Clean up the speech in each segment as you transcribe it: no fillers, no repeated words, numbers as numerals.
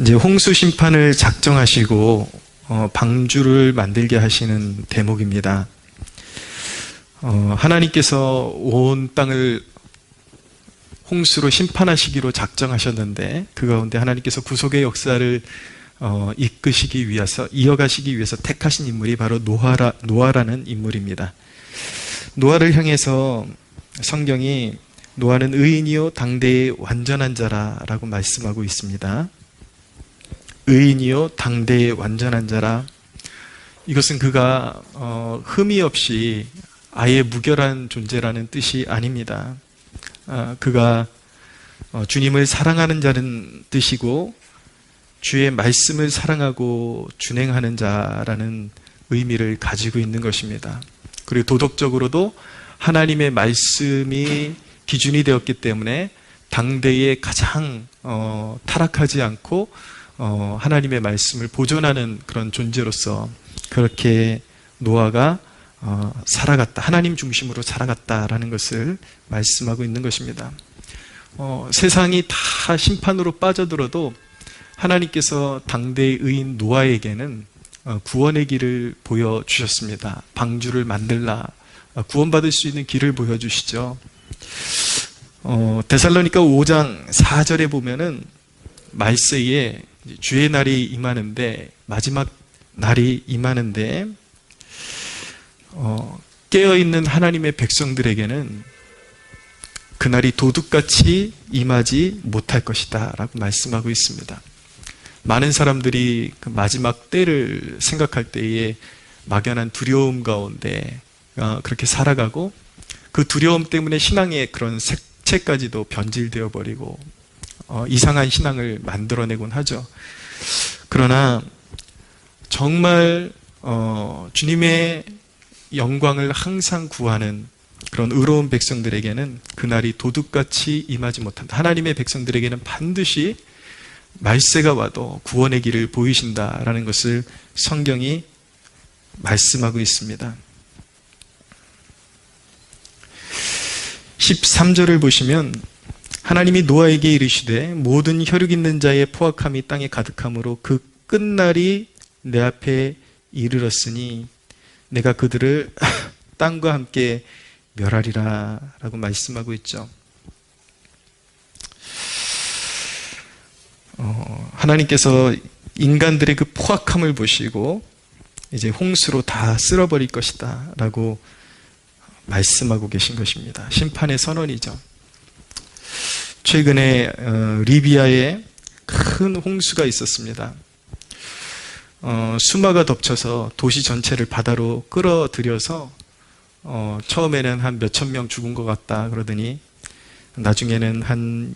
이제 홍수 심판을 작정하시고 방주를 만들게 하시는 대목입니다. 하나님께서 온 땅을 홍수로 심판하시기로 작정하셨는데 그 가운데 하나님께서 구속의 역사를 이끄시기 위해서, 이어가시기 위해서 택하신 인물이 바로 노아라는 인물입니다. 노아를 향해서 성경이 노아는 의인이요 당대의 완전한 자라라고 말씀하고 있습니다. 의인이요 당대의 완전한 자라. 이것은 그가 흠이 없이 아예 무결한 존재라는 뜻이 아닙니다. 그가 주님을 사랑하는 자는 뜻이고 주의 말씀을 사랑하고 준행하는 자라는 의미를 가지고 있는 것입니다. 그리고 도덕적으로도 하나님의 말씀이 기준이 되었기 때문에 당대에 가장 타락하지 않고 하나님의 말씀을 보존하는 그런 존재로서 그렇게 노아가 살아갔다, 하나님 중심으로 살아갔다라는 것을 말씀하고 있는 것입니다. 세상이 다 심판으로 빠져들어도 하나님께서 당대의 의인 노아에게는 구원의 길을 보여주셨습니다. 방주를 만들라, 구원받을 수 있는 길을 보여주시죠. 데살로니가 5장 4절에 보면은 말세에 주의 날이 임하는데, 마지막 날이 임하는데 깨어있는 하나님의 백성들에게는 그날이 도둑같이 임하지 못할 것이다 라고 말씀하고 있습니다. 많은 사람들이 그 마지막 때를 생각할 때에 막연한 두려움 가운데 그렇게 살아가고, 그 두려움 때문에 신앙의 그런 색채까지도 변질되어 버리고 이상한 신앙을 만들어내곤 하죠. 그러나 정말 주님의 영광을 항상 구하는 그런 의로운 백성들에게는 그날이 도둑같이 임하지 못한다. 하나님의 백성들에게는 반드시 말세가 와도 구원의 길을 보이신다라는 것을 성경이 말씀하고 있습니다. 13절을 보시면 하나님이 노아에게 이르시되 모든 혈육 있는 자의 포악함이 땅에 가득함으로 그 끝날이 내 앞에 이르렀으니 내가 그들을 땅과 함께 멸하리라 라고 말씀하고 있죠. 하나님께서 인간들의 그 포악함을 보시고 이제 홍수로 다 쓸어버릴 것이다 라고 말씀하고 계신 것입니다. 심판의 선언이죠. 최근에 리비아에 큰 홍수가 있었습니다. 수마가 덮쳐서 도시 전체를 바다로 끌어들여서 처음에는 한 몇천 명 죽은 것 같다 그러더니 나중에는 한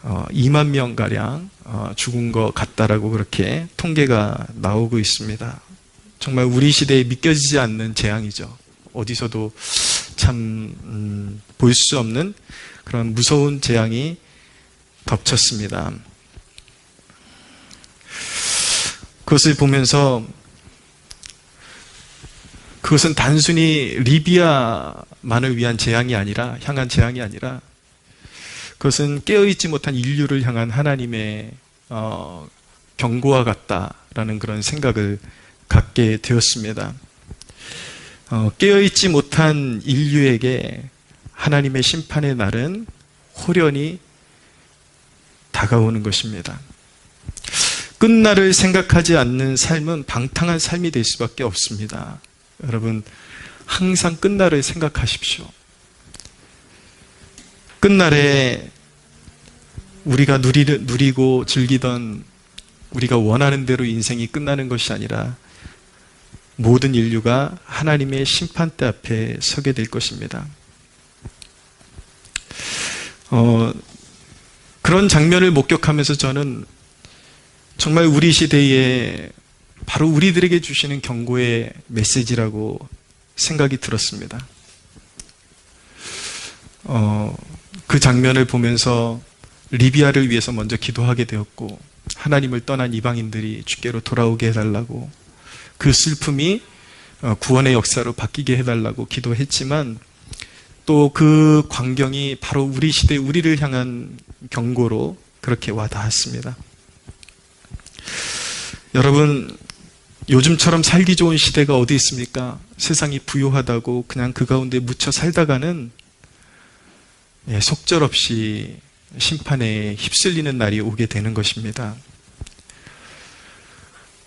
2만 명가량 죽은 것 같다라고 그렇게 통계가 나오고 있습니다. 정말 우리 시대에 믿겨지지 않는 재앙이죠. 어디서도 참 볼 수 없는 그런 무서운 재앙이 덮쳤습니다. 그것을 보면서 그것은 단순히 리비아만을 위한 재앙이 아니라, 향한 재앙이 아니라 그것은 깨어있지 못한 인류를 향한 하나님의 경고와 같다라는 그런 생각을 갖게 되었습니다. 깨어있지 못한 인류에게 하나님의 심판의 날은 호련히 다가오는 것입니다. 끝날을 생각하지 않는 삶은 방탕한 삶이 될 수밖에 없습니다. 여러분, 항상 끝날을 생각하십시오. 끝날에 우리가 누리고 즐기던, 우리가 원하는 대로 인생이 끝나는 것이 아니라 모든 인류가 하나님의 심판대 앞에 서게 될 것입니다. 그런 장면을 목격하면서 저는 정말 우리 시대에 바로 우리들에게 주시는 경고의 메시지라고 생각이 들었습니다. 그 장면을 보면서 리비아를 위해서 먼저 기도하게 되었고, 하나님을 떠난 이방인들이 주께로 돌아오게 해달라고, 그 슬픔이 구원의 역사로 바뀌게 해달라고 기도했지만, 또 그 광경이 바로 우리 시대, 우리를 향한 경고로 그렇게 와닿았습니다. 여러분, 요즘처럼 살기 좋은 시대가 어디 있습니까? 세상이 부유하다고 그냥 그 가운데 묻혀 살다가는 속절없이 심판에 휩쓸리는 날이 오게 되는 것입니다.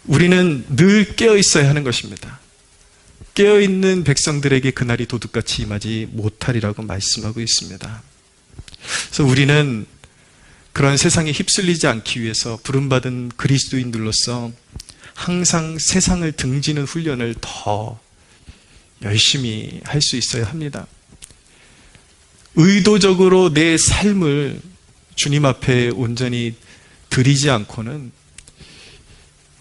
우리는 늘 깨어 있어야 하는 것입니다. 깨어있는 백성들에게 그날이 도둑같이 임하지 못하리라고 말씀하고 있습니다. 그래서 우리는 그런 세상에 휩쓸리지 않기 위해서 부름받은 그리스도인들로서 항상 세상을 등지는 훈련을 더 열심히 할 수 있어야 합니다. 의도적으로 내 삶을 주님 앞에 온전히 드리지 않고는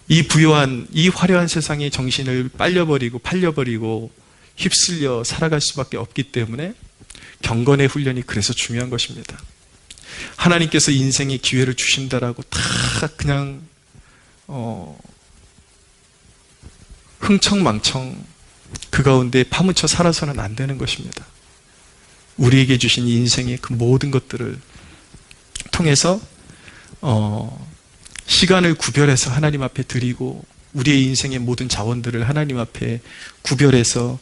이 부요한, 이 화려한 세상에 정신을 팔려버리고 휩쓸려 살아갈 수밖에 없기 때문에 경건의 훈련이 그래서 중요한 것입니다. 하나님께서 인생의 기회를 주신다라고 다 그냥 흥청망청 그 가운데 파묻혀 살아서는 안 되는 것입니다. 우리에게 주신 인생의 그 모든 것들을 통해서 시간을 구별해서 하나님 앞에 드리고 우리의 인생의 모든 자원들을 하나님 앞에 구별해서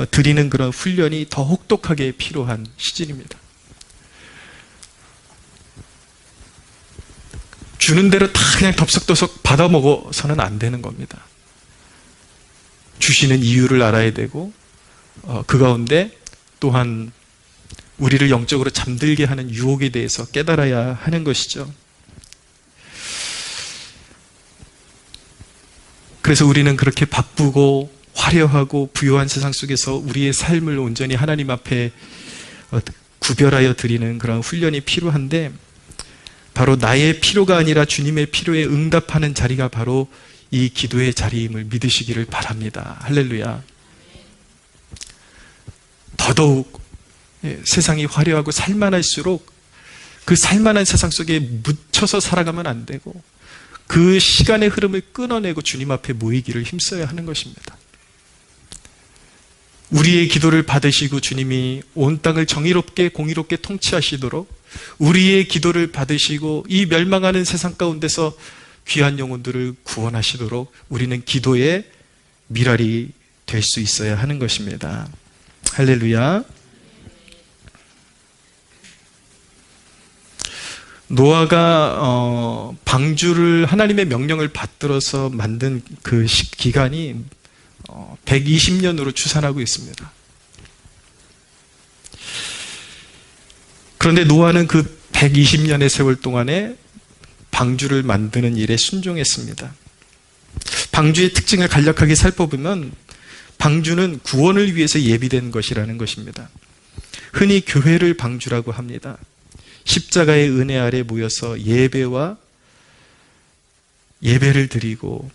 드리는 그런 훈련이 더 혹독하게 필요한 시즌입니다. 주는 대로 다 그냥 덥석덥석 받아먹어서는 안 되는 겁니다. 주시는 이유를 알아야 되고 그 가운데 또한 우리를 영적으로 잠들게 하는 유혹에 대해서 깨달아야 하는 것이죠. 그래서 우리는 그렇게 바쁘고 화려하고 부유한 세상 속에서 우리의 삶을 온전히 하나님 앞에 구별하여 드리는 그런 훈련이 필요한데, 바로 나의 필요가 아니라 주님의 필요에 응답하는 자리가 바로 이 기도의 자리임을 믿으시기를 바랍니다. 할렐루야. 더더욱 세상이 화려하고 살만할수록 그 살만한 세상 속에 묻혀서 살아가면 안 되고 그 시간의 흐름을 끊어내고 주님 앞에 모이기를 힘써야 하는 것입니다. 우리의 기도를 받으시고 주님이 온 땅을 정의롭게 공의롭게 통치하시도록 우리의 기도를 받으시고 이 멸망하는 세상 가운데서 귀한 영혼들을 구원하시도록 우리는 기도의 미랄이 될 수 있어야 하는 것입니다. 할렐루야. 노아가 방주를 하나님의 명령을 받들어서 만든 그 기간이 120년으로 추산하고 있습니다. 그런데 노아는 그 120년의 세월 동안에 방주를 만드는 일에 순종했습니다. 방주의 특징을 간략하게 살펴보면 방주는 구원을 위해서 예비된 것이라는 것입니다. 흔히 교회를 방주라고 합니다. 십자가의 은혜 아래 모여서 예배를 드리고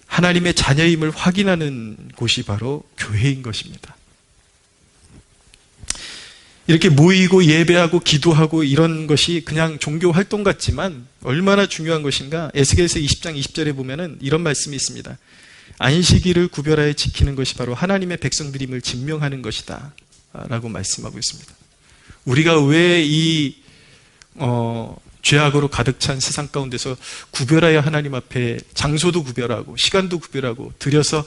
하나님의 자녀임을 확인하는 곳이 바로 교회인 것입니다. 이렇게 모이고 예배하고 기도하고 이런 것이 그냥 종교 활동 같지만 얼마나 중요한 것인가. 에스겔서 20장 20절에 보면은 이런 말씀이 있습니다. 안식일을 구별하여 지키는 것이 바로 하나님의 백성들임을 증명하는 것이다 라고 말씀하고 있습니다. 우리가 왜 이 죄악으로 가득 찬 세상 가운데서 구별하여 하나님 앞에 장소도 구별하고 시간도 구별하고 들여서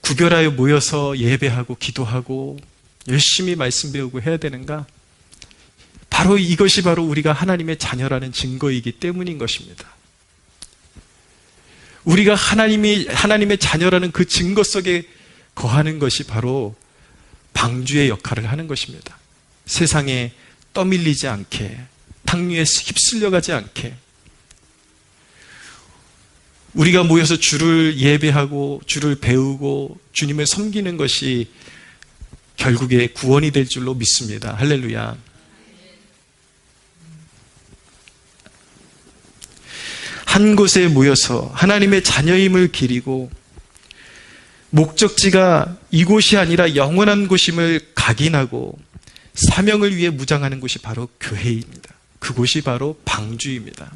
구별하여 모여서 예배하고 기도하고 열심히 말씀 배우고 해야 되는가? 바로 이것이 바로 우리가 하나님의 자녀라는 증거이기 때문인 것입니다. 우리가 하나님의 자녀라는 그 증거 속에 거하는 것이 바로 방주의 역할을 하는 것입니다. 세상에 떠밀리지 않게, 탕류에 휩쓸려가지 않게, 우리가 모여서 주를 예배하고 주를 배우고 주님을 섬기는 것이 결국에 구원이 될 줄로 믿습니다. 할렐루야. 한 곳에 모여서 하나님의 자녀임을 기리고 목적지가 이곳이 아니라 영원한 곳임을 각인하고 사명을 위해 무장하는 곳이 바로 교회입니다. 그곳이 바로 방주입니다.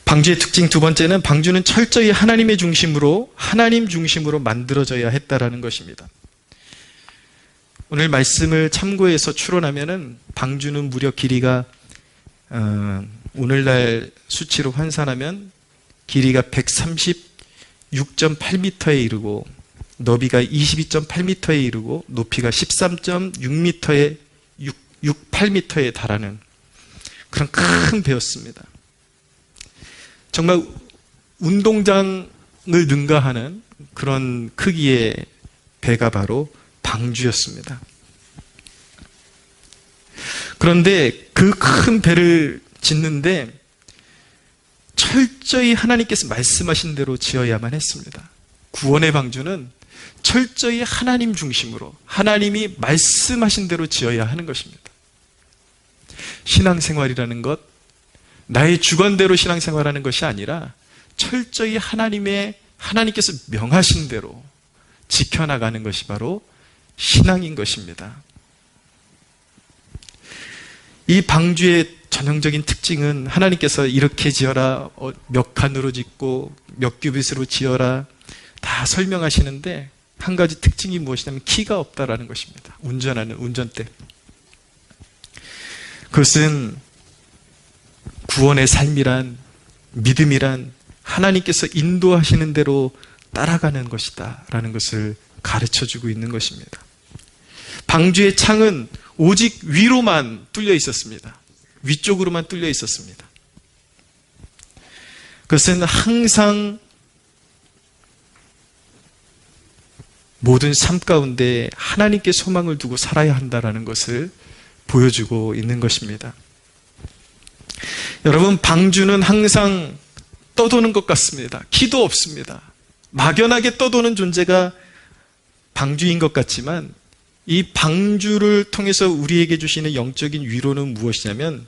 방주의 특징 두 번째는 방주는 철저히 하나님 중심으로 만들어져야 했다라는 것입니다. 오늘 말씀을 참고해서 추론하면은 방주는 무려 길이가 오늘날 수치로 환산하면 길이가 136.8m에 이르고 너비가 22.8m에 이르고 높이가 13.6m에 68m에 달하는 그런 큰 배였습니다. 정말 운동장을 능가하는 그런 크기의 배가 바로 방주였습니다. 그런데 그 큰 배를 짓는데 철저히 하나님께서 말씀하신 대로 지어야만 했습니다. 구원의 방주는 철저히 하나님 중심으로 하나님이 말씀하신 대로 지어야 하는 것입니다. 신앙생활이라는 것, 나의 주관대로 신앙생활하는 것이 아니라 철저히 하나님께서 명하신 대로 지켜나가는 것이 바로 신앙인 것입니다. 이 방주의 전형적인 특징은 하나님께서 이렇게 지어라, 몇 칸으로 짓고 몇 규빗으로 지어라 다 설명하시는데 한 가지 특징이 무엇이냐면 키가 없다라는 것입니다. 운전하는 운전대. 그것은 구원의 삶이란, 믿음이란 하나님께서 인도하시는 대로 따라가는 것이다 라는 것을 가르쳐주고 있는 것입니다. 방주의 창은 오직 위로만 뚫려 있었습니다. 위쪽으로만 뚫려 있었습니다. 그것은 항상 모든 삶 가운데 하나님께 소망을 두고 살아야 한다는 것을 보여주고 있는 것입니다. 여러분, 방주는 항상 떠도는 것 같습니다. 키도 없습니다. 막연하게 떠도는 존재가 방주인 것 같지만 이 방주를 통해서 우리에게 주시는 영적인 위로는 무엇이냐면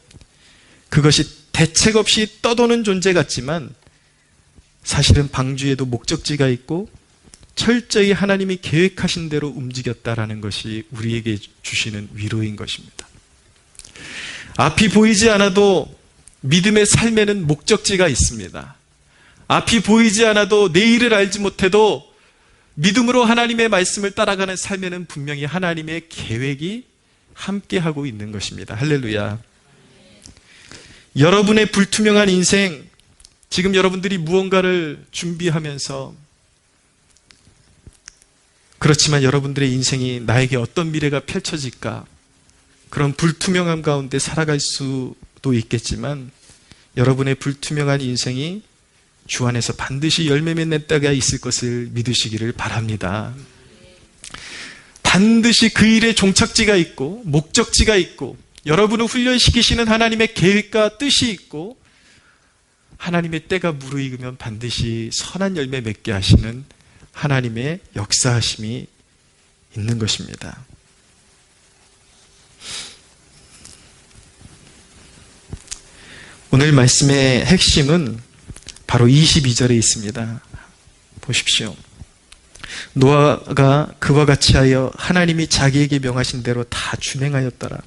그것이 대책 없이 떠도는 존재 같지만 사실은 방주에도 목적지가 있고 철저히 하나님이 계획하신 대로 움직였다라는 것이 우리에게 주시는 위로인 것입니다. 앞이 보이지 않아도 믿음의 삶에는 목적지가 있습니다. 앞이 보이지 않아도 내일을 알지 못해도 믿음으로 하나님의 말씀을 따라가는 삶에는 분명히 하나님의 계획이 함께하고 있는 것입니다. 할렐루야. 여러분의 불투명한 인생, 지금 여러분들이 무언가를 준비하면서 그렇지만 여러분들의 인생이 나에게 어떤 미래가 펼쳐질까 그런 불투명함 가운데 살아갈 수도 있겠지만 여러분의 불투명한 인생이 주 안에서 반드시 열매 맺는 때가 있을 것을 믿으시기를 바랍니다. 반드시 그 일에 종착지가 있고 목적지가 있고 여러분을 훈련시키시는 하나님의 계획과 뜻이 있고 하나님의 때가 무르익으면 반드시 선한 열매 맺게 하시는 하나님의 역사하심이 있는 것입니다. 오늘 말씀의 핵심은 바로 22절에 있습니다. 보십시오. 노아가 그와 같이 하여 하나님이 자기에게 명하신 대로 다 준행하였더라.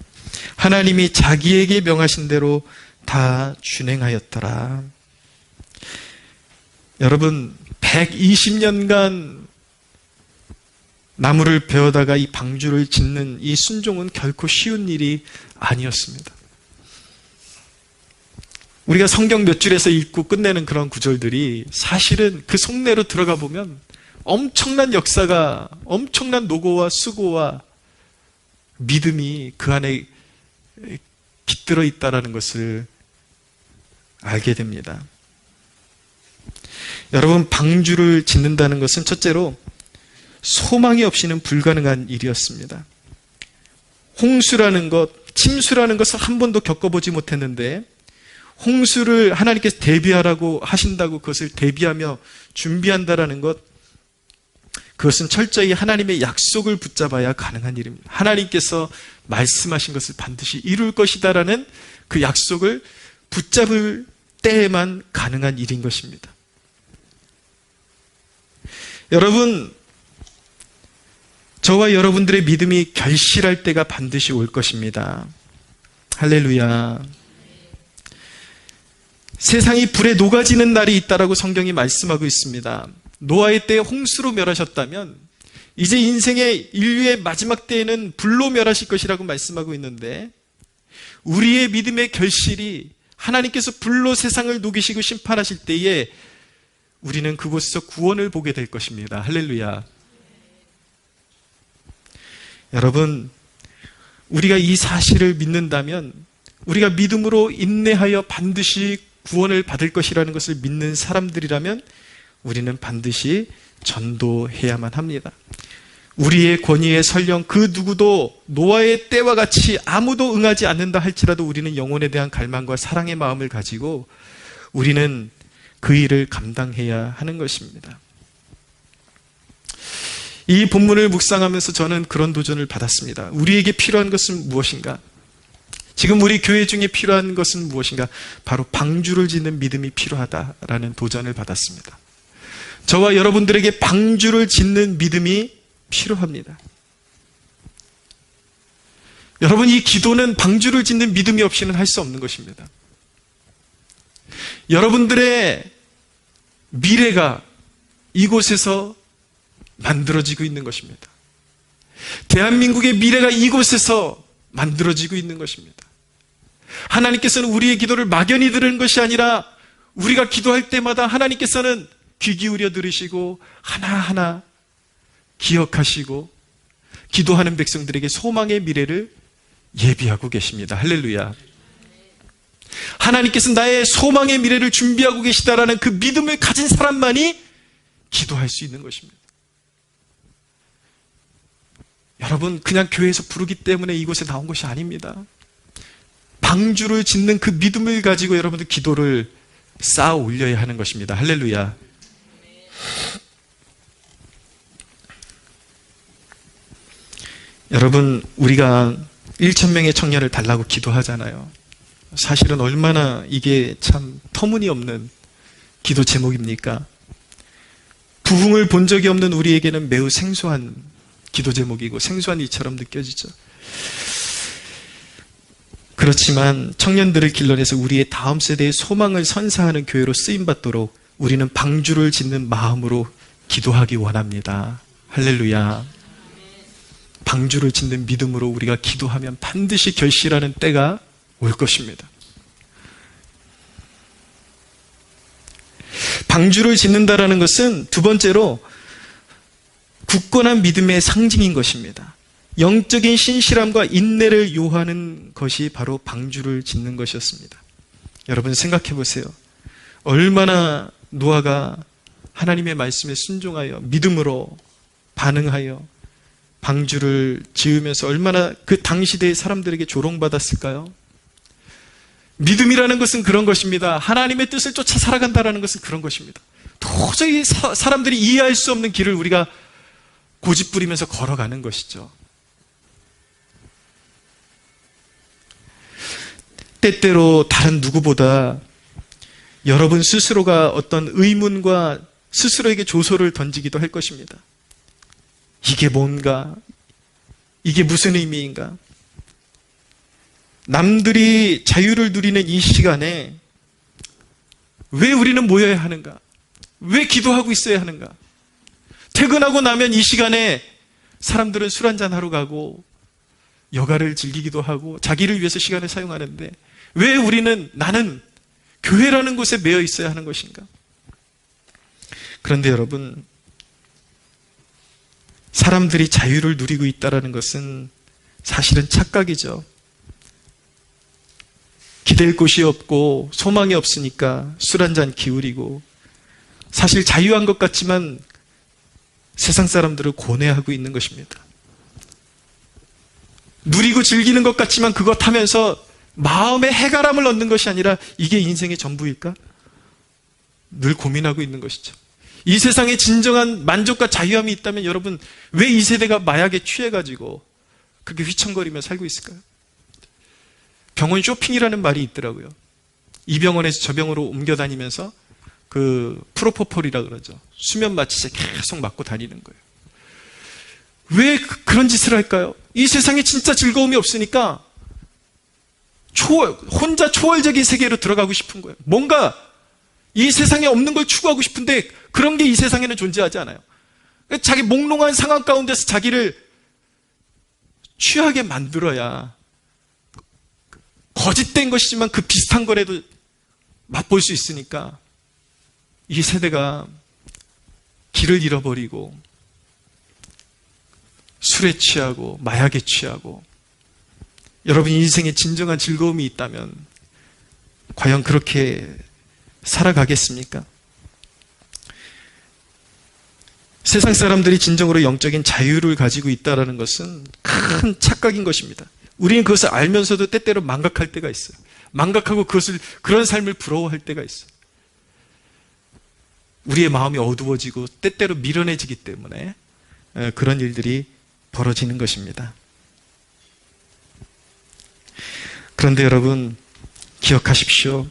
하나님이 자기에게 명하신 대로 다 준행하였더라. 여러분, 120년간 나무를 베어다가 이 방주를 짓는 이 순종은 결코 쉬운 일이 아니었습니다. 우리가 성경 몇 줄에서 읽고 끝내는 그런 구절들이 사실은 그 속내로 들어가 보면 엄청난 역사가, 엄청난 노고와 수고와 믿음이 그 안에 깃들어 있다는 것을 알게 됩니다. 여러분, 방주를 짓는다는 것은 첫째로 소망이 없이는 불가능한 일이었습니다. 홍수라는 것, 침수라는 것을 한 번도 겪어보지 못했는데 홍수를 하나님께서 대비하라고 하신다고 그것을 대비하며 준비한다라는 것, 그것은 철저히 하나님의 약속을 붙잡아야 가능한 일입니다. 하나님께서 말씀하신 것을 반드시 이룰 것이다라는 그 약속을 붙잡을 때에만 가능한 일인 것입니다. 여러분, 저와 여러분들의 믿음이 결실할 때가 반드시 올 것입니다. 할렐루야. 세상이 불에 녹아지는 날이 있다라고 성경이 말씀하고 있습니다. 노아의 때 홍수로 멸하셨다면 이제 인생의 인류의 마지막 때에는 불로 멸하실 것이라고 말씀하고 있는데 우리의 믿음의 결실이 하나님께서 불로 세상을 녹이시고 심판하실 때에 우리는 그곳에서 구원을 보게 될 것입니다. 할렐루야. 여러분, 우리가 이 사실을 믿는다면, 우리가 믿음으로 인내하여 반드시 구원을 받을 것이라는 것을 믿는 사람들이라면 우리는 반드시 전도해야만 합니다. 우리의 권위에 설령 그 누구도 노아의 때와 같이 아무도 응하지 않는다 할지라도 우리는 영혼에 대한 갈망과 사랑의 마음을 가지고 우리는 그 일을 감당해야 하는 것입니다. 이 본문을 묵상하면서 저는 그런 도전을 받았습니다. 우리에게 필요한 것은 무엇인가? 지금 우리 교회 중에 필요한 것은 무엇인가? 바로 방주를 짓는 믿음이 필요하다라는 도전을 받았습니다. 저와 여러분들에게 방주를 짓는 믿음이 필요합니다. 여러분, 이 기도는 방주를 짓는 믿음이 없이는 할 수 없는 것입니다. 여러분들의 미래가 이곳에서 만들어지고 있는 것입니다. 대한민국의 미래가 이곳에서 만들어지고 있는 것입니다. 하나님께서는 우리의 기도를 막연히 들은 것이 아니라 우리가 기도할 때마다 하나님께서는 귀 기울여 들으시고 하나하나 기억하시고 기도하는 백성들에게 소망의 미래를 예비하고 계십니다. 할렐루야. 하나님께서 나의 소망의 미래를 준비하고 계시다라는 그 믿음을 가진 사람만이 기도할 수 있는 것입니다. 여러분, 그냥 교회에서 부르기 때문에 이곳에 나온 것이 아닙니다. 방주를 짓는 그 믿음을 가지고 여러분들 기도를 쌓아 올려야 하는 것입니다. 할렐루야. 여러분, 우리가 1,000명의 청년을 달라고 기도하잖아요. 사실은 얼마나 이게 참 터무니없는 기도 제목입니까? 부흥을 본 적이 없는 우리에게는 매우 생소한 기도 제목이고 생소한 일처럼 느껴지죠. 그렇지만 청년들을 길러내서 우리의 다음 세대의 소망을 선사하는 교회로 쓰임받도록 우리는 방주를 짓는 마음으로 기도하기 원합니다. 할렐루야. 방주를 짓는 믿음으로 우리가 기도하면 반드시 결실하는 때가 올 것입니다. 방주를 짓는다라는 것은 두 번째로 굳건한 믿음의 상징인 것입니다. 영적인 신실함과 인내를 요하는 것이 바로 방주를 짓는 것이었습니다. 여러분 생각해 보세요. 얼마나 노아가 하나님의 말씀에 순종하여 믿음으로 반응하여 방주를 지으면서 얼마나 그 당시대의 사람들에게 조롱받았을까요? 믿음이라는 것은 그런 것입니다. 하나님의 뜻을 쫓아 살아간다는 것은 그런 것입니다. 도저히 사람들이 이해할 수 없는 길을 우리가 고집부리면서 걸어가는 것이죠. 때때로 다른 누구보다 여러분 스스로가 어떤 의문과 스스로에게 조소를 던지기도 할 것입니다. 이게 뭔가? 이게 무슨 의미인가? 남들이 자유를 누리는 이 시간에 왜 우리는 모여야 하는가? 왜 기도하고 있어야 하는가? 퇴근하고 나면 이 시간에 사람들은 술 한잔하러 가고 여가를 즐기기도 하고 자기를 위해서 시간을 사용하는데 왜 나는 교회라는 곳에 매여 있어야 하는 것인가? 그런데 여러분, 사람들이 자유를 누리고 있다는 것은 사실은 착각이죠. 기댈 곳이 없고 소망이 없으니까 술 한잔 기울이고, 사실 자유한 것 같지만 세상 사람들을 고뇌하고 있는 것입니다. 누리고 즐기는 것 같지만 그것 하면서 마음의 해가람을 얻는 것이 아니라 이게 인생의 전부일까? 늘 고민하고 있는 것이죠. 이 세상에 진정한 만족과 자유함이 있다면 여러분, 왜 이 세대가 마약에 취해가지고 그렇게 휘청거리며 살고 있을까요? 병원 쇼핑이라는 말이 있더라고요. 이 병원에서 저 병원으로 옮겨다니면서 그 프로포폴이라 그러죠. 수면 마취제 계속 맞고 다니는 거예요. 왜 그런 짓을 할까요? 이 세상에 진짜 즐거움이 없으니까 혼자 초월적인 세계로 들어가고 싶은 거예요. 뭔가 이 세상에 없는 걸 추구하고 싶은데 그런 게 이 세상에는 존재하지 않아요. 자기 몽롱한 상황 가운데서 자기를 취하게 만들어야 거짓된 것이지만 그 비슷한 거라도 맛볼 수 있으니까 이 세대가 길을 잃어버리고 술에 취하고 마약에 취하고, 여러분 인생에 진정한 즐거움이 있다면 과연 그렇게 살아가겠습니까? 세상 사람들이 진정으로 영적인 자유를 가지고 있다는 것은 큰 착각인 것입니다. 우리는 그것을 알면서도 때때로 망각할 때가 있어요. 망각하고 그런 삶을 부러워할 때가 있어요. 우리의 마음이 어두워지고 때때로 미련해지기 때문에 그런 일들이 벌어지는 것입니다. 그런데 여러분 기억하십시오.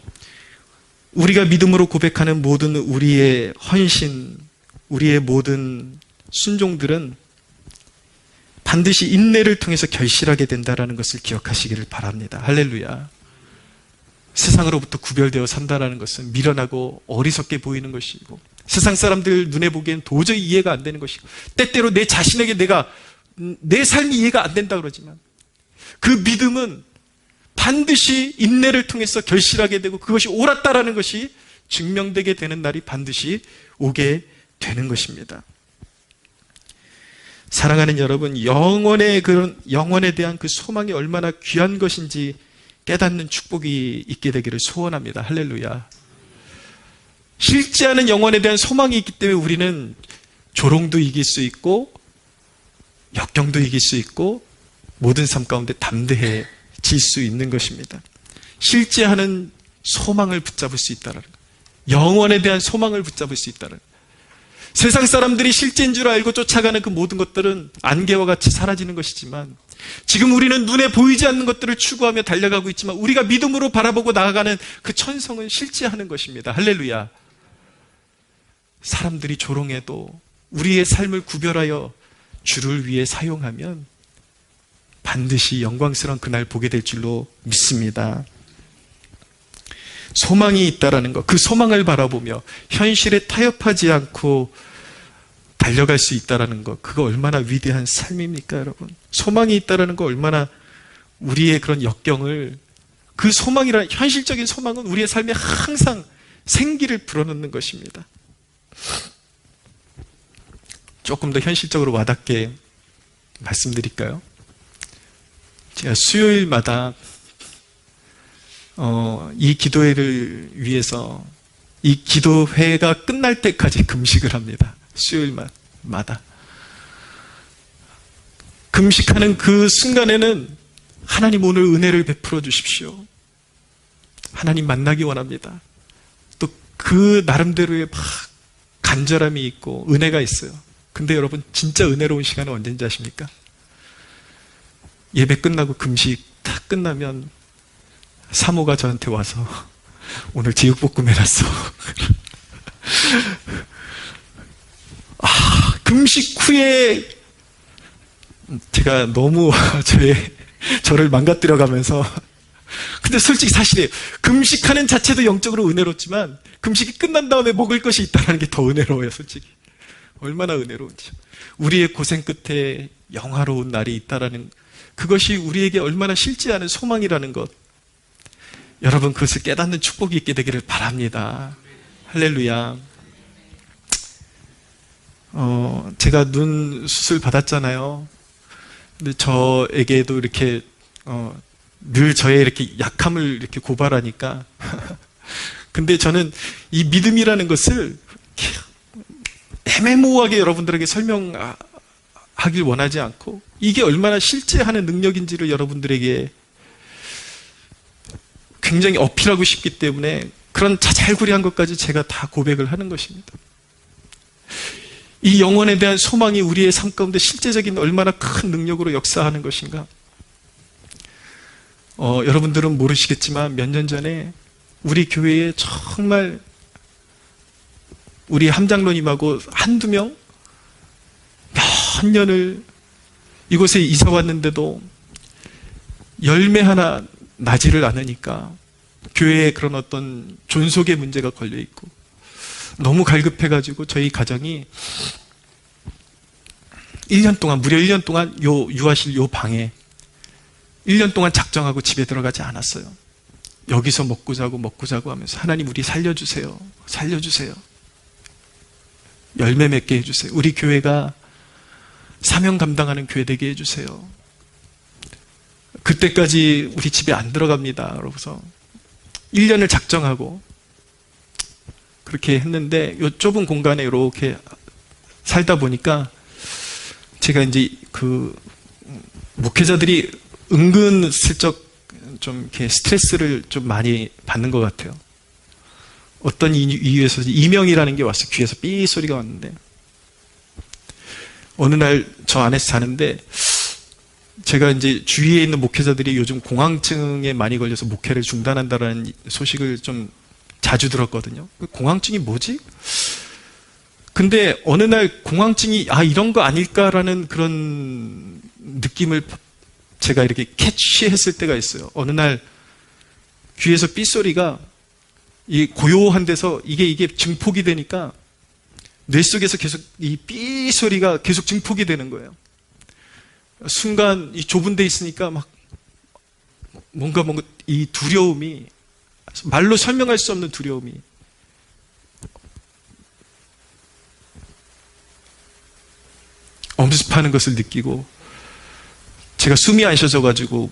우리가 믿음으로 고백하는 모든 우리의 헌신, 우리의 모든 순종들은 반드시 인내를 통해서 결실하게 된다는 것을 기억하시기를 바랍니다. 할렐루야. 세상으로부터 구별되어 산다는 것은 미련하고 어리석게 보이는 것이고, 세상 사람들 눈에 보기엔 도저히 이해가 안 되는 것이고, 때때로 내 자신에게 내 삶이 이해가 안 된다 그러지만, 그 믿음은 반드시 인내를 통해서 결실하게 되고 그것이 옳았다라는 것이 증명되게 되는 날이 반드시 오게 되는 것입니다. 사랑하는 여러분, 영원에 대한 그 소망이 얼마나 귀한 것인지 깨닫는 축복이 있게 되기를 소원합니다. 할렐루야. 실제하는 영원에 대한 소망이 있기 때문에 우리는 조롱도 이길 수 있고 역경도 이길 수 있고 모든 삶 가운데 담대해질 수 있는 것입니다. 실제하는 소망을 붙잡을 수 있다는 것, 영원에 대한 소망을 붙잡을 수 있다는 것. 세상 사람들이 실제인 줄 알고 쫓아가는 그 모든 것들은 안개와 같이 사라지는 것이지만, 지금 우리는 눈에 보이지 않는 것들을 추구하며 달려가고 있지만 우리가 믿음으로 바라보고 나아가는 그 천성은 실제하는 것입니다. 할렐루야. 사람들이 조롱해도 우리의 삶을 구별하여 주를 위해 사용하면 반드시 영광스러운 그날 보게 될 줄로 믿습니다. 소망이 있다라는 것, 그 소망을 바라보며 현실에 타협하지 않고 달려갈 수 있다라는 것, 그거 얼마나 위대한 삶입니까, 여러분? 소망이 있다라는 거 얼마나 우리의 그런 역경을, 그 소망이란 현실적인 소망은 우리의 삶에 항상 생기를 불어넣는 것입니다. 조금 더 현실적으로 와닿게 말씀드릴까요? 제가 수요일마다 이 기도회를 위해서 이 기도회가 끝날 때까지 금식을 합니다. 수요일마다. 금식하는 그 순간에는 하나님 오늘 은혜를 베풀어 주십시오. 하나님 만나기 원합니다. 또 그 나름대로의 막 간절함이 있고 은혜가 있어요. 근데 여러분 진짜 은혜로운 시간은 언제인지 아십니까? 예배 끝나고 금식 딱 끝나면 사모가 저한테 와서 오늘 제육볶음 해놨어. 금식 후에 제가 너무 저를 망가뜨려가면서, 근데 솔직히 사실이에요. 금식하는 자체도 영적으로 은혜롭지만 금식이 끝난 다음에 먹을 것이 있다는 게 더 은혜로워요. 솔직히 얼마나 은혜로운지. 우리의 고생 끝에 영화로운 날이 있다라는 그것이 우리에게 얼마나 실제하는 소망이라는 것, 여러분 그것을 깨닫는 축복이 있게 되기를 바랍니다. 할렐루야. 제가 눈 수술 받았잖아요. 근데 저에게도 이렇게 늘 저의 이렇게 약함을 이렇게 고발하니까 근데 저는 이 믿음이라는 것을 애매모호하게 여러분들에게 설명하길 원하지 않고, 이게 얼마나 실제하는 능력인지를 여러분들에게 굉장히 어필하고 싶기 때문에 그런 자잘구리한 것까지 제가 다 고백을 하는 것입니다. 이 영혼에 대한 소망이 우리의 삶 가운데 실제적인 얼마나 큰 능력으로 역사하는 것인가. 여러분들은 모르시겠지만 몇 년 전에 우리 교회에 정말 우리 함장로님하고 한두 명 몇 년을 이곳에 이사 왔는데도 열매 하나 나지를 않으니까 교회에 그런 어떤 존속의 문제가 걸려 있고 너무 갈급해가지고 저희 가정이 1년 동안, 무려 1년 동안 유아실 요 방에 1년 동안 작정하고 집에 들어가지 않았어요. 여기서 먹고 자고 하면서 하나님 우리 살려주세요. 살려주세요. 열매 맺게 해주세요. 우리 교회가 사명 감당하는 교회 되게 해주세요. 그때까지 우리 집에 안 들어갑니다. 그러고서 1년을 작정하고 그렇게 했는데 이 좁은 공간에 이렇게 살다 보니까 제가 이제 그 목회자들이 은근슬쩍 좀 이렇게 스트레스를 좀 많이 받는 것 같아요. 어떤 이유에서 이명이라는 게 왔어요. 귀에서 삐 소리가 왔는데 어느 날 저 안에서 자는데 제가 이제 주위에 있는 목회자들이 요즘 공황증에 많이 걸려서 목회를 중단한다라는 소식을 좀 자주 들었거든요. 공황증이 뭐지? 근데 어느 날 공황증이 이런 거 아닐까라는 그런 느낌을 제가 이렇게 캐치했을 때가 있어요. 어느 날 귀에서 삐소리가 이 고요한 데서 이게 증폭이 되니까 뇌 속에서 계속 이 삐소리가 계속 증폭이 되는 거예요. 순간 이 좁은 데 있으니까 막 뭔가 이 두려움이 말로 설명할 수 없는 두려움이 엄습하는 것을 느끼고 제가 숨이 안 쉬어져가지고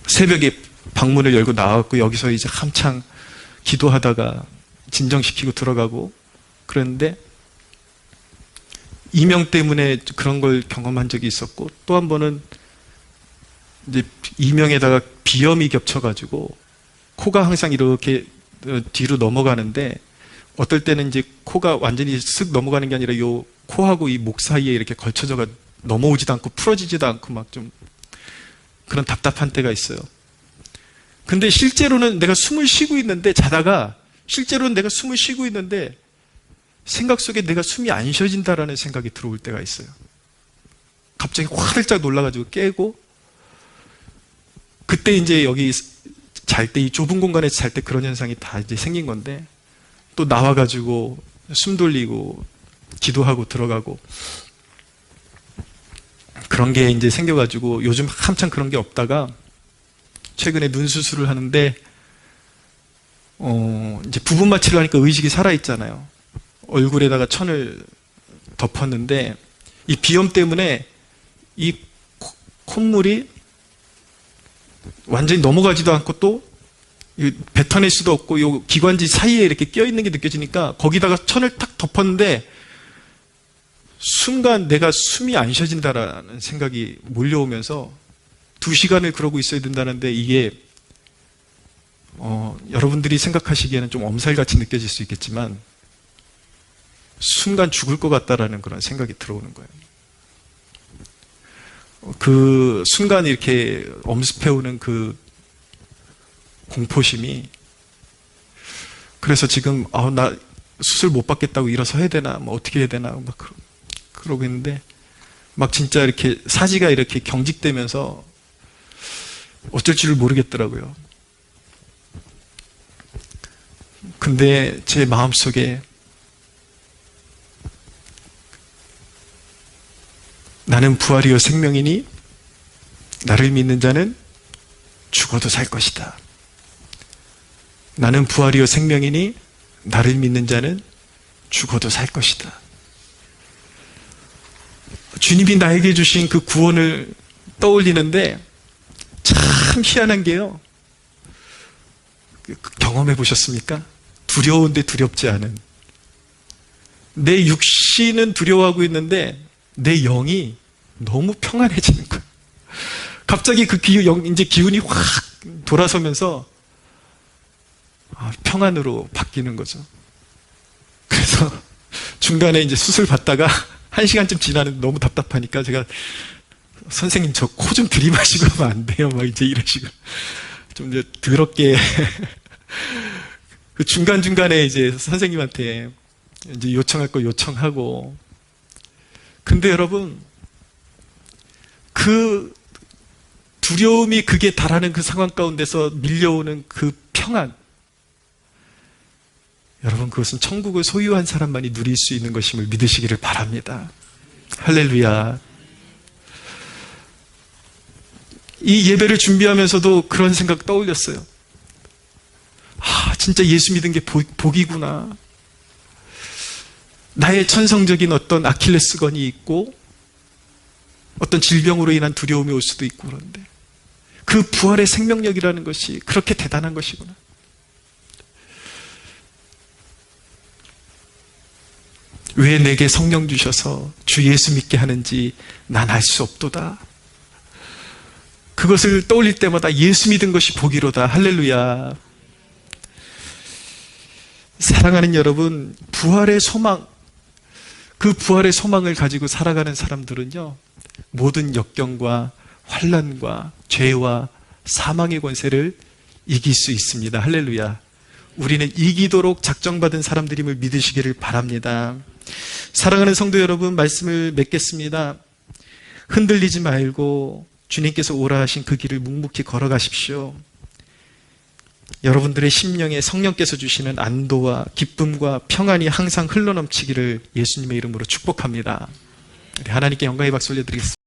새벽에 방문을 열고 나왔고 여기서 이제 한창 기도하다가 진정시키고 들어가고 그랬는데 이명 때문에 그런 걸 경험한 적이 있었고 또 한 번은 이제 이명에다가 비염이 겹쳐가지고 코가 항상 이렇게 뒤로 넘어가는데 어떨 때는 이제 코가 완전히 쓱 넘어가는 게 아니라 요 코하고 이 목 사이에 이렇게 걸쳐져가 넘어오지도 않고 풀어지지도 않고 막 좀 그런 답답한 때가 있어요. 근데 실제로는 내가 숨을 쉬고 있는데 자다가 실제로는 내가 숨을 쉬고 있는데 생각 속에 내가 숨이 안 쉬어진다라는 생각이 들어올 때가 있어요. 갑자기 화들짝 놀라가지고 깨고 그때 이제 여기 잘 때 이 좁은 공간에서 잘 때 그런 현상이 다 이제 생긴 건데 또 나와가지고 숨 돌리고 기도하고 들어가고 그런 게 이제 생겨가지고 요즘 한참 그런 게 없다가 최근에 눈 수술을 하는데 이제 부분 마취를 하니까 의식이 살아있잖아요. 얼굴에다가 천을 덮었는데 이 비염 때문에 이 콧물이 완전히 넘어가지도 않고 또 뱉어낼 수도 없고 이 기관지 사이에 이렇게 껴있는 게 느껴지니까 거기다가 천을 탁 덮었는데 순간 내가 숨이 안 쉬어진다라는 생각이 몰려오면서 2시간을 그러고 있어야 된다는데 이게 여러분들이 생각하시기에는 좀 엄살같이 느껴질 수 있겠지만 순간 죽을 것 같다라는 그런 생각이 들어오는 거예요. 그 순간 이렇게 엄습해오는 그 공포심이 그래서 지금 나 수술 못 받겠다고 일어서 해야 되나 뭐 어떻게 해야 되나 막 그러고 있는데 막 진짜 이렇게 사지가 이렇게 경직되면서 어쩔 줄을 모르겠더라고요. 근데 제 마음속에 나는 부활이요 생명이니 나를 믿는 자는 죽어도 살 것이다. 나는 부활이요 생명이니 나를 믿는 자는 죽어도 살 것이다. 주님이 나에게 주신 그 구원을 떠올리는데 참 희한한 게요. 경험해 보셨습니까? 두려운데 두렵지 않은. 내 육신은 두려워하고 있는데 내 영이 너무 평안해지는 거예요. 갑자기 그 이제 기운이 확 돌아서면서 평안으로 바뀌는 거죠. 그래서 중간에 이제 수술 받다가 1시간쯤 지나는데 너무 답답하니까 제가 선생님 저 코 좀 들이마시고 하면 안 돼요? 막 이제 이런 식으로 좀 이제 더럽게 그 중간중간에 이제 선생님한테 이제 요청할 거 요청하고 근데 여러분 그 두려움이 극에 달하는 그 상황 가운데서 밀려오는 그 평안 여러분 그것은 천국을 소유한 사람만이 누릴 수 있는 것임을 믿으시기를 바랍니다. 할렐루야. 이 예배를 준비하면서도 그런 생각 떠올렸어요. 진짜 예수 믿은 게 복이구나. 나의 천성적인 어떤 아킬레스건이 있고 어떤 질병으로 인한 두려움이 올 수도 있고, 그런데 그 부활의 생명력이라는 것이 그렇게 대단한 것이구나. 왜 내게 성령 주셔서 주 예수 믿게 하는지 난 알 수 없도다. 그것을 떠올릴 때마다 예수 믿은 것이 복이로다. 할렐루야. 사랑하는 여러분, 부활의 소망, 그 부활의 소망을 가지고 살아가는 사람들은요, 모든 역경과 환난과 죄와 사망의 권세를 이길 수 있습니다. 할렐루야. 우리는 이기도록 작정받은 사람들임을 믿으시기를 바랍니다. 사랑하는 성도 여러분, 말씀을 맺겠습니다. 흔들리지 말고 주님께서 오라 하신 그 길을 묵묵히 걸어가십시오. 여러분들의 심령에 성령께서 주시는 안도와 기쁨과 평안이 항상 흘러넘치기를 예수님의 이름으로 축복합니다. 하나님께 영광의 박수 올려드리겠습니다.